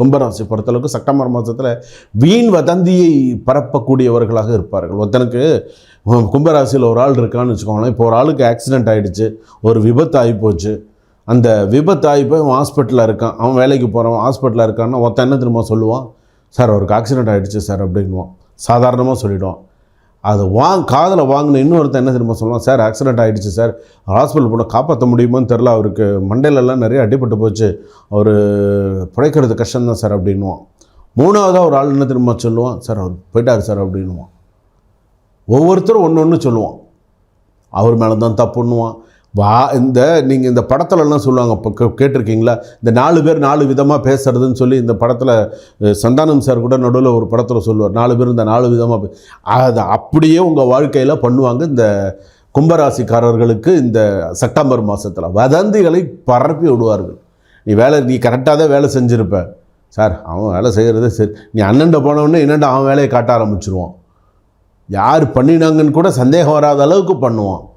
கும்பராசி பொறுத்தளவுக்கு செப்டம்பர் மாதத்தில் வீண் வதந்தியை பரப்பக்கூடியவர்களாக இருப்பார்கள். ஒருத்தனுக்கு கும்பராசியில் ஒரு ஆள் இருக்கான்னு வச்சுக்கோங்களேன். இப்போ ஒரு ஆளுக்கு ஆக்சிடெண்ட் ஆகிடுச்சு, ஒரு விபத்து ஆகிப்போச்சு. அந்த விபத்து ஆகி போய் அவன் ஹாஸ்பிட்டலில் இருக்கான், அவன் வேலைக்கு போகிறவன் ஹாஸ்பிட்டலில் இருக்கான்னா ஒருத்தன் என்ன திரும்ப சொல்லுவான், சார் அவருக்கு ஆக்சிடெண்ட் ஆகிடுச்சு சார் அப்படின்வான். சாதாரணமாக சொல்லிவிடுவான். அது காதில் வாங்கின இன்னொருத்தன் என்ன திரும்ப சொல்லுவான், சார் ஆக்சிடெண்ட் ஆகிடுச்சு சார், ஹாஸ்பிட்டல் போனால் காப்பாற்ற முடியுமான்னு தெரில, அவருக்கு மண்டையிலலாம் நிறைய அடிபட்டு போச்சு, அவர் பிழைக்கிறது கஷ்டம்தான் சார் அப்படின்வான். மூணாவதாக ஒரு ஆள் என்ன திரும்ப சொல்லுவான், சார் அவர் போயிட்டார் சார் அப்படின்வான். ஒவ்வொருத்தரும் ஒன்று ஒன்று சொல்லுவான். அவர் மேலே தான் தப்புன்னுவான். நீங்கள் இந்த படத்துலலாம் சொல்லுவாங்க, இப்போ கேட்டிருக்கீங்களா, இந்த 4 பேர் 4 விதமாக பேசுகிறதுன்னு சொல்லி இந்த படத்தில் சந்தானம் சார் கூட நடுவில் ஒரு படத்தில் சொல்லுவார், 4 பேர் இந்த 4 விதமாக அதை அப்படியே உங்கள் வாழ்க்கையில் பண்ணுவாங்க இந்த கும்பராசிக்காரர்களுக்கு. இந்த செப்டம்பர் மாதத்தில் வதந்திகளை பரப்பி விடுவார்கள். நீ கரெக்டாக தான் வேலை செஞ்சுருப்ப சார், அவன் வேலை செய்கிறது சரி, நீ அண்ணன்ட போனவுடனே என்னென்ன அவன் வேலையை காட்ட ஆரம்பிச்சிருவான். யார் பண்ணினாங்கன்னு கூட சந்தேகம் வராத அளவுக்கு பண்ணுவான்.